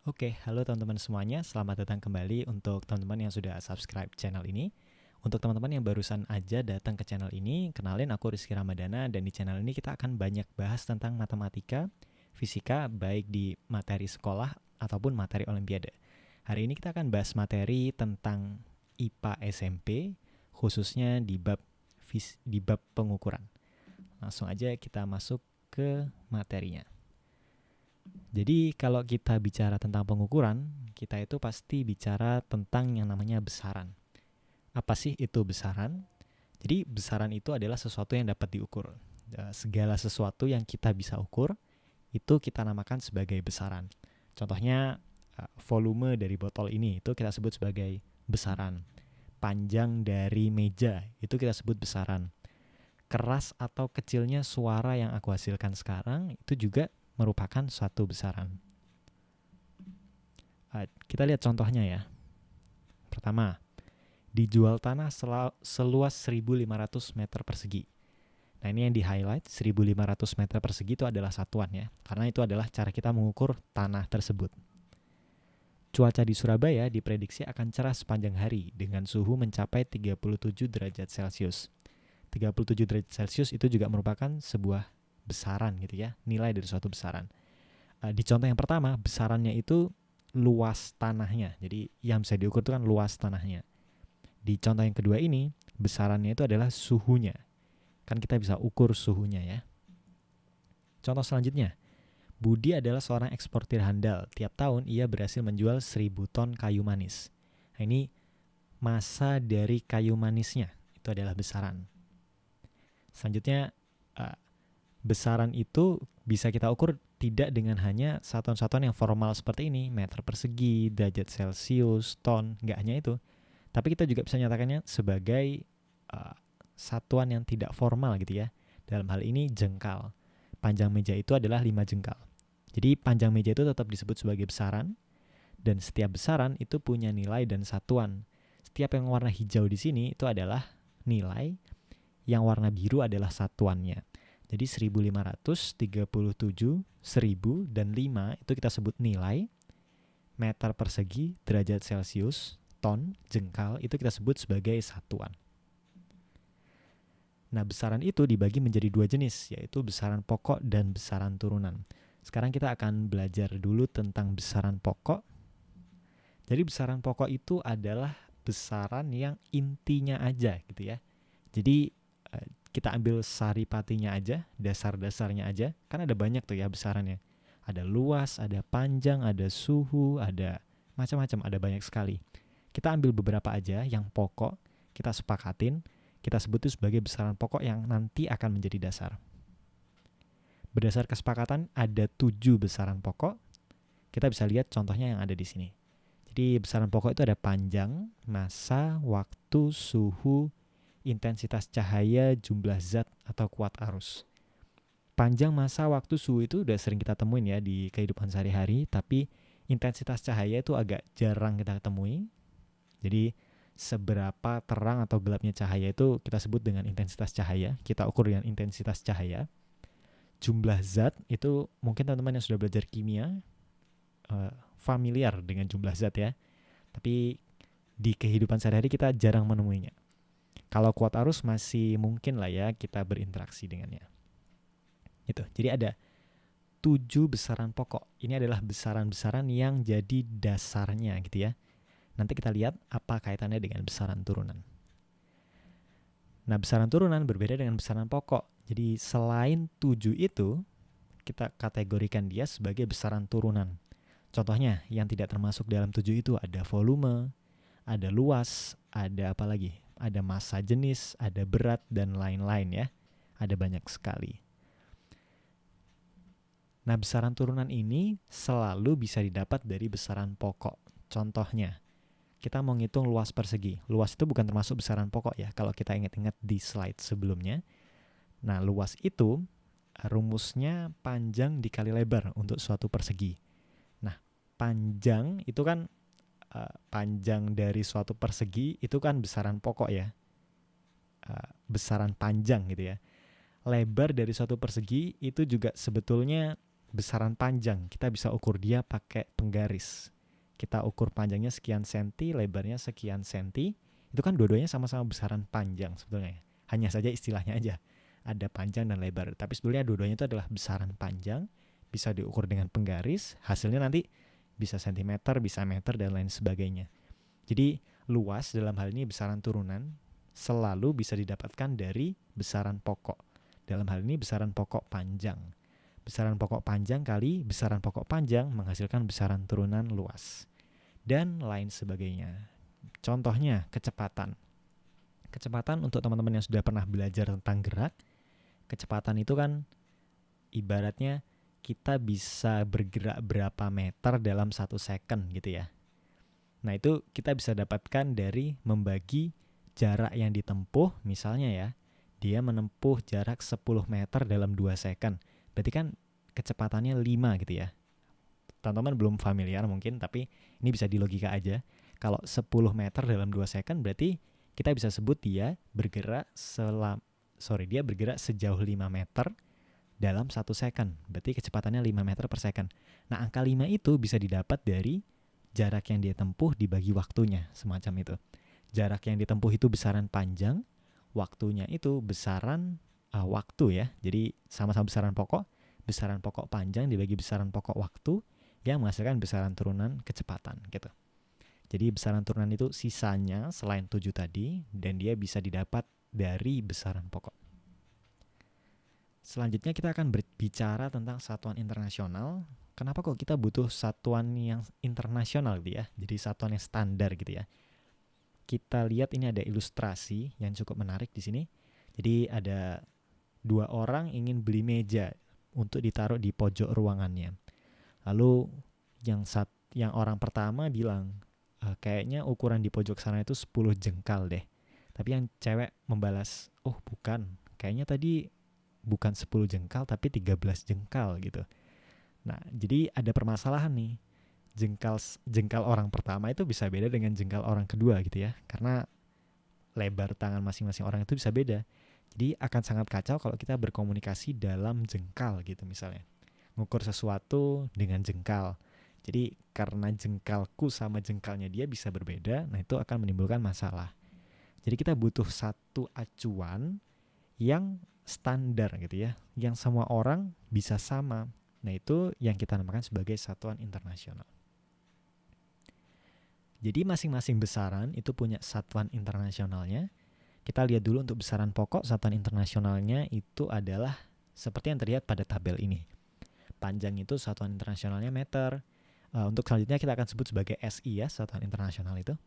Oke, halo teman-teman semuanya. Selamat datang kembali untuk teman-teman yang sudah subscribe channel ini. Untuk teman-teman yang barusan aja datang ke channel ini, kenalin aku Rizky Ramadana dan di channel ini kita akan banyak bahas tentang matematika, fisika, baik di materi sekolah ataupun materi olimpiade. Hari ini kita akan bahas materi tentang IPA SMP, khususnya di bab pengukuran. Langsung aja kita masuk ke materinya. Jadi kalau kita bicara tentang pengukuran, kita itu pasti bicara tentang yang namanya besaran. Apa sih itu besaran? Jadi besaran itu adalah sesuatu yang dapat diukur. Segala sesuatu yang kita bisa ukur, itu kita namakan sebagai besaran. Contohnya volume dari botol ini, itu kita sebut sebagai besaran. Panjang dari meja, itu kita sebut besaran. Keras atau kecilnya suara yang aku hasilkan sekarang, itu juga merupakan suatu besaran. Kita lihat contohnya ya. Pertama, dijual tanah seluas 1.500 meter persegi. Nah ini yang di highlight, 1.500 meter persegi itu adalah satuan ya, karena itu adalah cara kita mengukur tanah tersebut. Cuaca di Surabaya diprediksi akan cerah sepanjang hari dengan suhu mencapai 37 derajat Celcius. 37 derajat Celcius itu juga merupakan sebuah besaran gitu ya, nilai dari suatu besaran. Di contoh yang pertama, besarannya itu luas tanahnya. Jadi yang bisa diukur itu kan luas tanahnya. Di contoh yang kedua ini, besarannya itu adalah suhunya. Kan kita bisa ukur suhunya ya. Contoh selanjutnya, Budi adalah seorang eksportir handal. Tiap tahun ia berhasil menjual 1.000 ton kayu manis. Nah, ini massa dari kayu manisnya. Itu adalah besaran. Selanjutnya, besaran itu bisa kita ukur tidak dengan hanya satuan-satuan yang formal seperti ini, meter persegi, derajat Celcius, ton, nggak hanya itu. Tapi kita juga bisa nyatakannya sebagai satuan yang tidak formal gitu ya. Dalam hal ini jengkal. Panjang meja itu adalah 5 jengkal. Jadi panjang meja itu tetap disebut sebagai besaran, dan setiap besaran itu punya nilai dan satuan. Setiap yang warna hijau di sini itu adalah nilai, yang warna biru adalah satuannya. Jadi 1.500, 37, 1.000, dan 5 itu kita sebut nilai. Meter persegi, derajat Celcius, ton, jengkal itu kita sebut sebagai satuan. Nah, besaran itu dibagi menjadi dua jenis, yaitu besaran pokok dan besaran turunan. Sekarang kita akan belajar dulu tentang besaran pokok. Jadi besaran pokok itu adalah besaran yang intinya aja gitu ya. Jadi kita ambil saripatinya aja, dasar-dasarnya aja. Kan ada banyak tuh ya besarannya. Ada luas, ada panjang, ada suhu, ada macam-macam, ada banyak sekali. Kita ambil beberapa aja yang pokok, kita sepakatin, kita sebut itu sebagai besaran pokok yang nanti akan menjadi dasar. Berdasar kesepakatan ada 7 besaran pokok. Kita bisa lihat contohnya yang ada di sini. Jadi besaran pokok itu ada panjang, massa, waktu, suhu, intensitas cahaya, jumlah zat atau kuat arus. Panjang, massa, waktu, suhu itu udah sering kita temuin ya di kehidupan sehari-hari, tapi intensitas cahaya itu agak jarang kita temui. Jadi seberapa terang atau gelapnya cahaya itu kita sebut dengan intensitas cahaya, kita ukur dengan intensitas cahaya. Jumlah zat itu mungkin teman-teman yang sudah belajar kimia familiar dengan jumlah zat ya, tapi di kehidupan sehari-hari kita jarang menemuinya. Kalau kuat arus masih mungkin lah ya kita berinteraksi dengannya. Itu. Jadi ada 7 besaran pokok. Ini adalah besaran-besaran yang jadi dasarnya gitu ya. Nanti kita lihat apa kaitannya dengan besaran turunan. Nah, besaran turunan berbeda dengan besaran pokok. Jadi selain 7 itu, kita kategorikan dia sebagai besaran turunan. Contohnya yang tidak termasuk dalam 7 itu ada volume, ada luas, ada apa lagi? Ada massa jenis, ada berat, dan lain-lain ya. Ada banyak sekali. Nah, besaran turunan ini selalu bisa didapat dari besaran pokok. Contohnya, kita mau ngitung luas persegi. Luas itu bukan termasuk besaran pokok ya, kalau kita ingat-ingat di slide sebelumnya. Nah, luas itu rumusnya panjang dikali lebar untuk suatu persegi. Nah, panjang itu kan panjang dari suatu persegi itu kan besaran pokok ya, besaran panjang gitu ya. Lebar dari suatu persegi itu juga sebetulnya besaran panjang. Kita bisa ukur dia pakai penggaris. Kita ukur panjangnya sekian senti, lebarnya sekian senti. Itu kan dua-duanya sama-sama besaran panjang sebetulnya. Hanya saja istilahnya aja. Ada panjang dan lebar. Tapi sebenarnya dua-duanya itu adalah besaran panjang. Bisa diukur dengan penggaris. Hasilnya nanti bisa sentimeter, bisa meter, dan lain sebagainya. Jadi luas dalam hal ini besaran turunan selalu bisa didapatkan dari besaran pokok. Dalam hal ini besaran pokok panjang. Besaran pokok panjang kali besaran pokok panjang menghasilkan besaran turunan luas. Dan lain sebagainya. Contohnya kecepatan. Kecepatan untuk teman-teman yang sudah pernah belajar tentang gerak, kecepatan itu kan ibaratnya kita bisa bergerak berapa meter dalam 1 second gitu ya. Nah itu kita bisa dapatkan dari membagi jarak yang ditempuh, misalnya ya, dia menempuh jarak 10 meter dalam 2 second. Berarti kan kecepatannya 5 gitu ya. Teman-teman belum familiar mungkin, tapi ini bisa dilogika aja. Kalau 10 meter dalam 2 second berarti kita bisa sebut dia bergerak sejauh 5 meter dalam 1 second. Berarti kecepatannya 5 meter per second. Nah angka 5 itu bisa didapat dari jarak yang dia tempuh dibagi waktunya, semacam itu. Jarak yang ditempuh itu besaran panjang, waktunya itu besaran waktu ya. Jadi sama-sama besaran pokok panjang dibagi besaran pokok waktu yang menghasilkan besaran turunan kecepatan gitu. Jadi besaran turunan itu sisanya selain 7 tadi, dan dia bisa didapat dari besaran pokok. Selanjutnya kita akan berbicara tentang satuan internasional. Kenapa kok kita butuh satuan yang internasional gitu ya? Jadi satuan yang standar gitu ya. Kita lihat ini ada ilustrasi yang cukup menarik di sini. Jadi ada 2 orang ingin beli meja untuk ditaruh di pojok ruangannya. Lalu yang orang pertama bilang, kayaknya ukuran di pojok sana itu 10 jengkal deh. Tapi yang cewek membalas, oh bukan, kayaknya tadi bukan 10 jengkal tapi 13 jengkal gitu. Nah jadi ada permasalahan nih. Jengkal orang pertama itu bisa beda dengan jengkal orang kedua gitu ya, karena lebar tangan masing-masing orang itu bisa beda. Jadi akan sangat kacau kalau kita berkomunikasi dalam jengkal gitu misalnya. Ngukur sesuatu dengan jengkal. Jadi karena jengkalku sama jengkalnya dia bisa berbeda, nah itu akan menimbulkan masalah. Jadi kita butuh satu acuan yang standar gitu ya, yang semua orang bisa sama. Nah itu yang kita namakan sebagai satuan internasional. Jadi masing-masing besaran itu punya satuan internasionalnya. Kita lihat dulu untuk besaran pokok, satuan internasionalnya itu adalah seperti yang terlihat pada tabel ini. Panjang itu satuan internasionalnya meter. Untuk selanjutnya kita akan sebut sebagai SI ya, satuan internasional itu.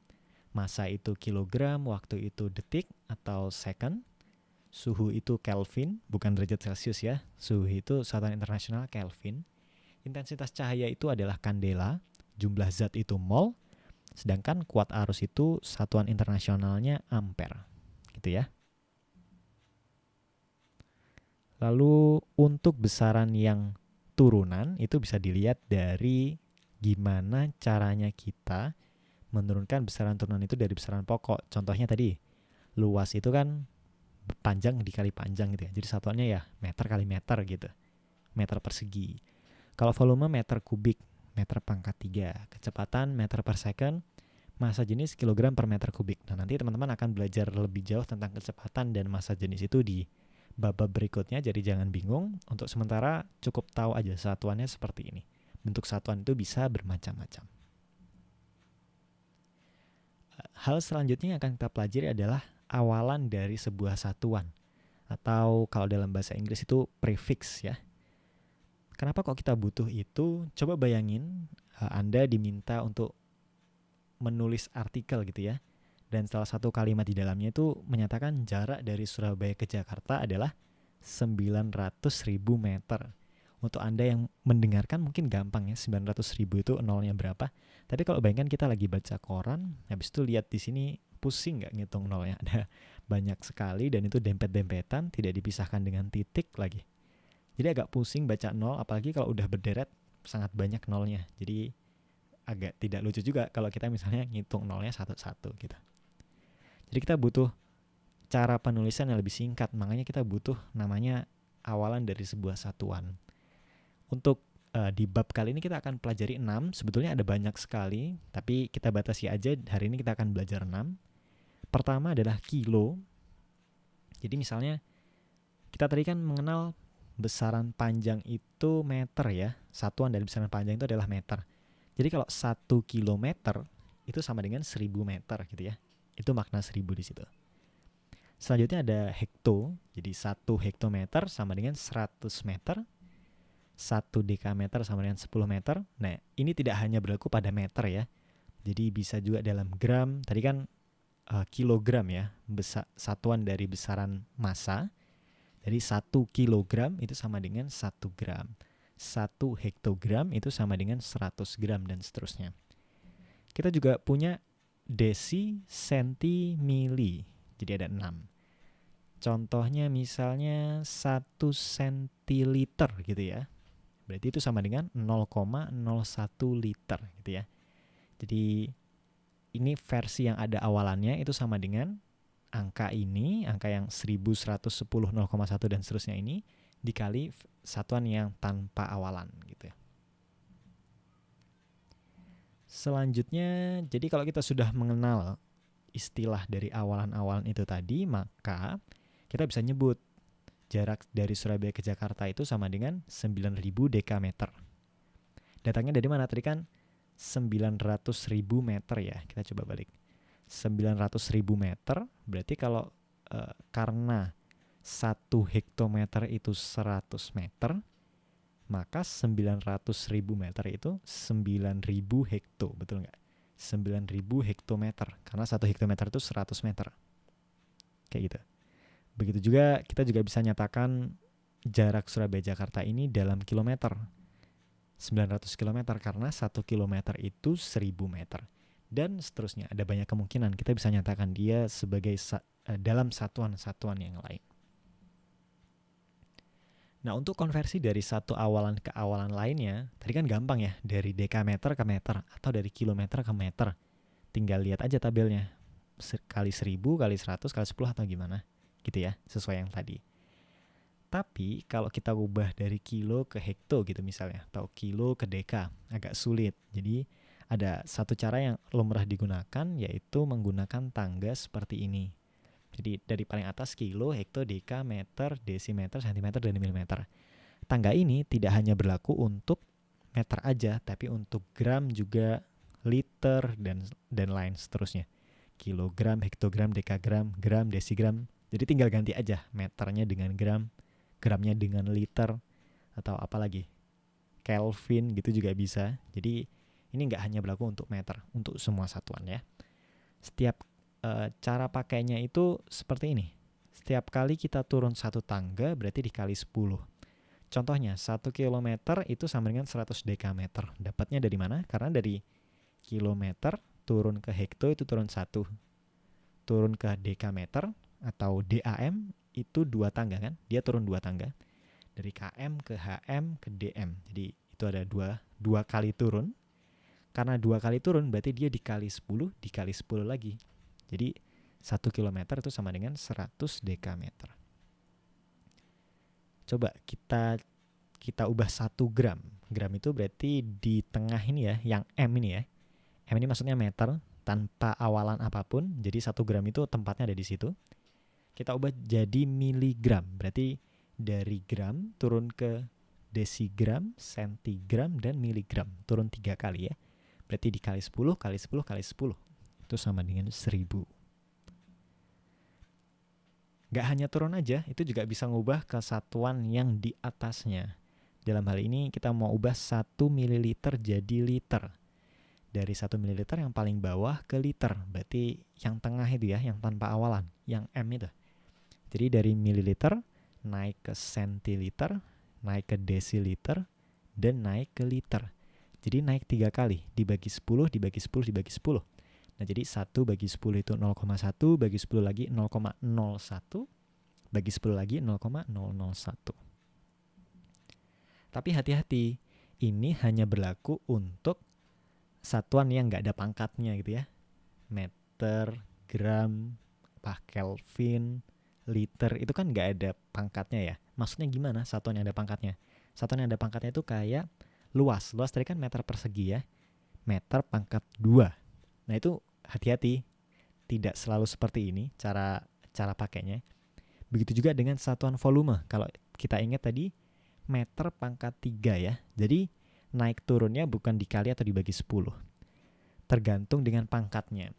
Massa itu kilogram, waktu itu detik atau second. Suhu itu Kelvin, bukan derajat Celcius ya. Suhu itu satuan internasional Kelvin. Intensitas cahaya itu adalah kandela. Jumlah zat itu mol. Sedangkan kuat arus itu satuan internasionalnya ampere. Gitu ya. Lalu untuk besaran yang turunan itu bisa dilihat dari gimana caranya kita menurunkan besaran turunan itu dari besaran pokok. Contohnya tadi, luas itu kan panjang dikali panjang gitu ya. Jadi satuannya ya meter kali meter gitu. Meter persegi. Kalau volume meter kubik, meter pangkat 3. Kecepatan meter per second. Massa jenis kilogram per meter kubik. Nah nanti teman-teman akan belajar lebih jauh tentang kecepatan dan massa jenis itu di bab-bab berikutnya. Jadi jangan bingung. Untuk sementara cukup tahu aja satuannya seperti ini. Bentuk satuan itu bisa bermacam-macam. Hal selanjutnya yang akan kita pelajari adalah awalan dari sebuah satuan. Atau kalau dalam bahasa Inggris itu prefix ya. Kenapa kok kita butuh itu? Coba bayangin Anda diminta untuk menulis artikel gitu ya. Dan salah satu kalimat di dalamnya itu menyatakan jarak dari Surabaya ke Jakarta adalah 900.000 meter. Untuk Anda yang mendengarkan mungkin gampang ya, 900.000 itu nolnya berapa. Tapi kalau bayangkan kita lagi baca koran, habis itu lihat di sini pusing nggak ngitung nolnya. Ada banyak sekali dan itu dempet-dempetan, tidak dipisahkan dengan titik lagi. Jadi agak pusing baca nol, apalagi kalau udah berderet sangat banyak nolnya. Jadi agak tidak lucu juga kalau kita misalnya ngitung nolnya satu-satu gitu. Jadi kita butuh cara penulisan yang lebih singkat, makanya kita butuh namanya awalan dari sebuah satuan. Untuk di bab kali ini kita akan pelajari 6. Sebetulnya ada banyak sekali, tapi kita batasi aja. Hari ini kita akan belajar 6. Pertama adalah kilo. Jadi misalnya kita tadi kan mengenal besaran panjang itu meter ya. Satuan dari besaran panjang itu adalah meter. Jadi kalau 1 kilometer itu sama dengan 1000 meter gitu ya. Itu makna 1000 di situ. Selanjutnya ada hekto. Jadi 1 hektometer sama dengan 100 meter. 1 dekameter sama dengan 10 meter. Nah, ini tidak hanya berlaku pada meter ya. Jadi bisa juga dalam gram. Tadi kan kilogram ya, satuan dari besaran massa. Jadi 1 kilogram itu sama dengan 1 gram. 1 hektogram itu sama dengan 100 gram dan seterusnya. Kita juga punya desi, senti, mili. Jadi ada 6. Contohnya misalnya 1 sentiliter gitu ya. Berarti itu sama dengan 0,01 liter gitu ya. Jadi ini versi yang ada awalannya itu sama dengan angka ini, angka yang 1110 0,1 dan seterusnya ini dikali satuan yang tanpa awalan gitu ya. Selanjutnya, jadi kalau kita sudah mengenal istilah dari awalan-awalan itu tadi, maka kita bisa nyebut jarak dari Surabaya ke Jakarta itu sama dengan 9.000 dekameter. Datangnya dari mana? Tadi kan 900.000 meter ya. Kita coba balik. 900.000 meter, berarti kalau karena 1 hektometer itu 100 meter, maka 900.000 meter itu 9.000 hekto, betul nggak? 9.000 hektometer, karena 1 hektometer itu 100 meter. Kayak gitu. Begitu juga kita juga bisa nyatakan jarak Surabaya-Jakarta ini dalam kilometer. 900 km karena 1 kilometer itu 1000 meter. Dan seterusnya, ada banyak kemungkinan kita bisa nyatakan dia sebagai dalam satuan-satuan yang lain. Nah, untuk konversi dari satu awalan ke awalan lainnya, tadi kan gampang ya, dari dekameter ke meter atau dari kilometer ke meter. Tinggal lihat aja tabelnya, kali 1000, kali 100, kali 10 atau gimana. Gitu ya, sesuai yang tadi. Tapi kalau kita ubah dari kilo ke hekto gitu misalnya, atau kilo ke deka, agak sulit. Jadi ada satu cara yang lumrah digunakan, yaitu menggunakan tangga seperti ini. Jadi dari paling atas kilo, hekto, deka, meter, desimeter, sentimeter, dan milimeter. Tangga ini tidak hanya berlaku untuk meter aja, tapi untuk gram juga, liter, dan lain seterusnya. Kilogram, hektogram, dekagram, gram, desigram. Jadi tinggal ganti aja meternya dengan gram, gramnya dengan liter, atau apa lagi, Kelvin gitu juga bisa. Jadi ini nggak hanya berlaku untuk meter, untuk semua satuan ya. Setiap cara pakainya itu seperti ini. Setiap kali kita turun satu tangga berarti dikali 10. Contohnya 1 kilometer itu sama dengan 100 dekameter. Dapatnya dari mana? Karena dari kilometer turun ke hekto itu turun 1. Turun ke dekameter atau DAM itu 2 tangga kan? Dia turun 2 tangga. Dari KM ke HM ke DM. Jadi itu ada 2 kali turun. Karena 2 kali turun berarti dia dikali 10 lagi. Jadi 1 kilometer itu sama dengan 100 dekameter. Coba kita ubah 1 gram. Gram itu berarti di tengah ini ya, yang M ini ya. M ini maksudnya meter tanpa awalan apapun. Jadi 1 gram itu tempatnya ada di situ. Kita ubah jadi miligram. Berarti dari gram turun ke desigram, sentigram, dan miligram. Turun 3 kali ya. Berarti dikali 10 kali 10 kali 10. Itu sama dengan 1000. Gak hanya turun aja, itu juga bisa ngubah ke satuan yang di atasnya. Dalam hal ini kita mau ubah 1 mililiter jadi liter. Dari 1 mililiter yang paling bawah ke liter. Berarti yang tengah itu ya, yang tanpa awalan. Yang M itu. Jadi dari mililiter naik ke sentiliter, naik ke desiliter, dan naik ke liter. Jadi naik 3 kali, dibagi 10, dibagi 10, dibagi 10. Nah jadi 1 bagi 10 itu 0,1, bagi 10 lagi 0,01, bagi 10 lagi 0,001. Tapi hati-hati, ini hanya berlaku untuk satuan yang nggak ada pangkatnya gitu ya. Meter, gram, Kelvin, liter, itu kan nggak ada pangkatnya ya. Maksudnya gimana satuan yang ada pangkatnya? Satuan yang ada pangkatnya itu kayak luas tadi kan meter persegi ya, meter pangkat 2. Nah itu hati-hati, tidak selalu seperti ini cara pakainya. Begitu juga dengan satuan volume. Kalau kita ingat tadi meter pangkat 3 ya. Jadi naik turunnya bukan dikali atau dibagi 10. Tergantung dengan pangkatnya.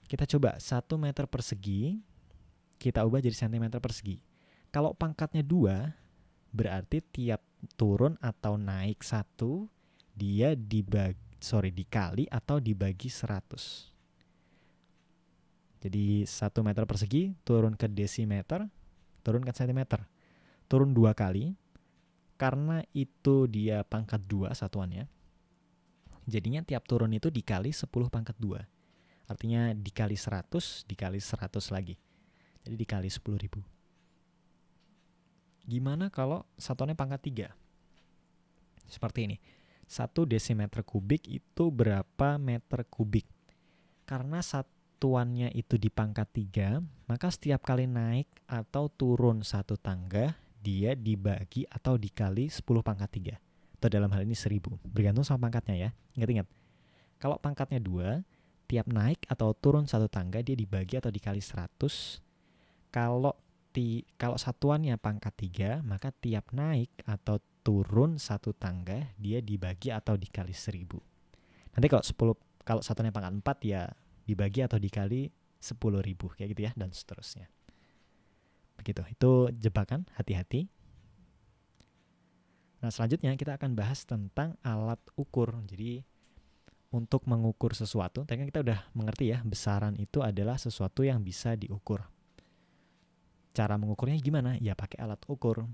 Kita coba 1 meter persegi kita ubah jadi sentimeter persegi. Kalau pangkatnya 2, berarti tiap turun atau naik 1 dia dikali atau dibagi 100. Jadi 1 meter persegi turun ke desimeter, turun ke sentimeter. Turun 2 kali. Karena itu dia pangkat 2 satuannya. Jadinya tiap turun itu dikali 10 pangkat 2. Artinya dikali 100, dikali 100 lagi. Jadi dikali 10.000. Gimana kalau satuannya pangkat 3? Seperti ini. 1 desimeter kubik itu berapa meter kubik? Karena satuannya itu di pangkat 3, maka setiap kali naik atau turun 1 tangga, dia dibagi atau dikali 10 pangkat 3. Atau dalam hal ini 1000. Bergantung sama pangkatnya ya. Ingat-ingat. Kalau pangkatnya 2, tiap naik atau turun 1 tangga, dia dibagi atau dikali 100. Kalau satuannya pangkat 3, maka tiap naik atau turun 1 tangga, dia dibagi atau dikali 1000. Nanti kalau satuannya pangkat 4 ya dibagi atau dikali 10.000 kayak gitu ya, dan seterusnya. Begitu. Itu jebakan, hati-hati. Nah, selanjutnya kita akan bahas tentang alat ukur. Jadi untuk mengukur sesuatu, tadi kan kita udah mengerti ya, besaran itu adalah sesuatu yang bisa diukur. Cara mengukurnya gimana? Ya pakai alat ukur.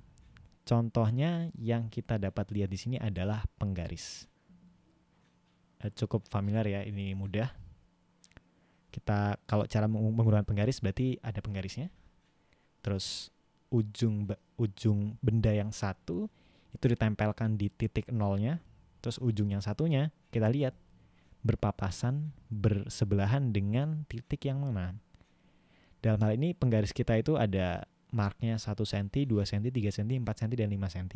Contohnya yang kita dapat lihat di sini adalah penggaris. Cukup familiar ya, ini mudah. Kita kalau cara menggunakan penggaris berarti ada penggarisnya. Terus ujung benda yang satu itu ditempelkan di titik nolnya. Terus ujung yang satunya kita lihat berpapasan, bersebelahan dengan titik yang mana. Dalam hal ini penggaris kita itu ada marknya 1 cm, 2 cm, 3 cm, 4 cm, dan 5 cm.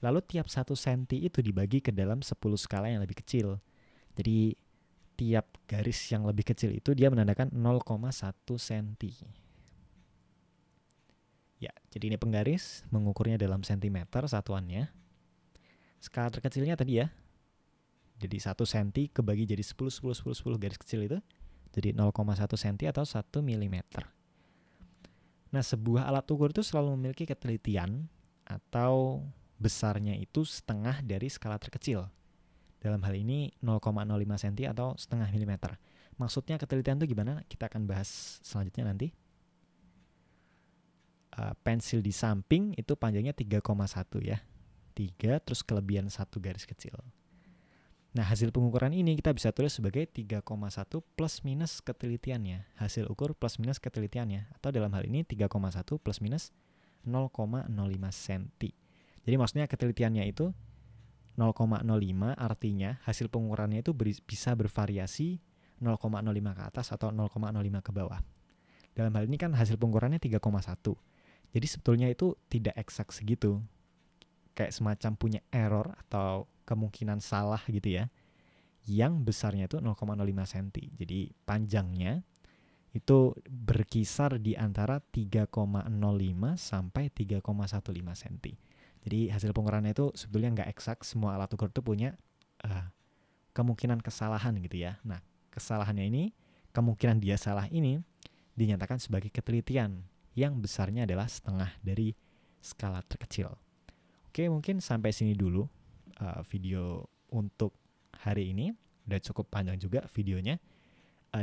Lalu tiap 1 cm itu dibagi ke dalam 10 skala yang lebih kecil. Jadi tiap garis yang lebih kecil itu dia menandakan 0,1 cm. Ya, jadi ini penggaris, mengukurnya dalam sentimeter satuannya. Skala terkecilnya tadi ya. Jadi 1 cm kebagi jadi 10 garis kecil itu. Jadi 0,1 cm atau 1 mm. Nah, sebuah alat ukur itu selalu memiliki ketelitian atau besarnya itu setengah dari skala terkecil. Dalam hal ini 0,05 cm atau setengah mm. Maksudnya ketelitian itu gimana? Kita akan bahas selanjutnya nanti. Pensil di samping itu panjangnya 3,1 ya. 3 terus kelebihan 1 garis kecil. Nah, hasil pengukuran ini kita bisa tulis sebagai 3,1 plus minus ketelitiannya. Hasil ukur plus minus ketelitiannya. Atau dalam hal ini 3,1 plus minus 0,05 cm. Jadi maksudnya ketelitiannya itu 0,05, artinya hasil pengukurannya itu bisa bervariasi 0,05 ke atas atau 0,05 ke bawah. Dalam hal ini kan hasil pengukurannya 3,1. Jadi sebetulnya itu tidak eksak segitu. Kayak semacam punya error atau kemungkinan salah gitu ya, yang besarnya itu 0,05 cm. Jadi panjangnya itu berkisar di antara 3,05 sampai 3,15 cm. Jadi hasil pengukurannya itu sebetulnya nggak eksak. Semua alat ukur itu punya kemungkinan kesalahan gitu ya. Nah, kesalahannya ini, kemungkinan dia salah ini dinyatakan sebagai ketelitian yang besarnya adalah setengah dari skala terkecil. Oke, mungkin sampai sini dulu video untuk hari ini. Udah cukup panjang juga videonya.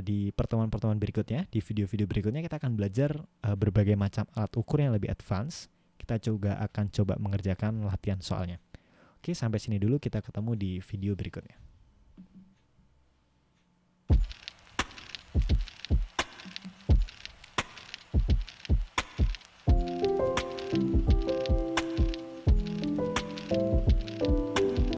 Di pertemuan-pertemuan berikutnya, di video-video berikutnya kita akan belajar berbagai macam alat ukur yang lebih advance. Kita juga akan coba mengerjakan latihan soalnya. Oke, sampai sini dulu, kita ketemu di video berikutnya.